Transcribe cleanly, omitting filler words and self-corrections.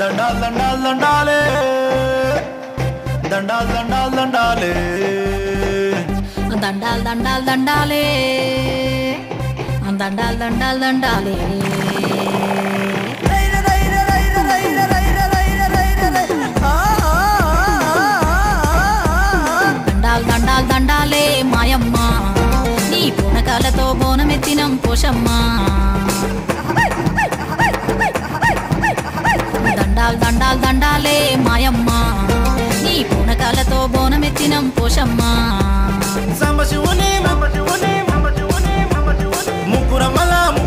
దండాల్ దండాల్ దండాలే దండాల్ దండాల్ దండాలే దండాల్ దండాల్ దండాలే దండాల్ దండాల్ దండాలే దండాల్ దండాల్ దండాలే మాయమ్మ నీ పూనకాలతో బోనమెత్తినం పోషమ్మ దండాల్ దండాల్ దండాలే మాయమ్మ నీ పూనకాలతో బోనమెత్తినం పోషమ్మ సంబశివుని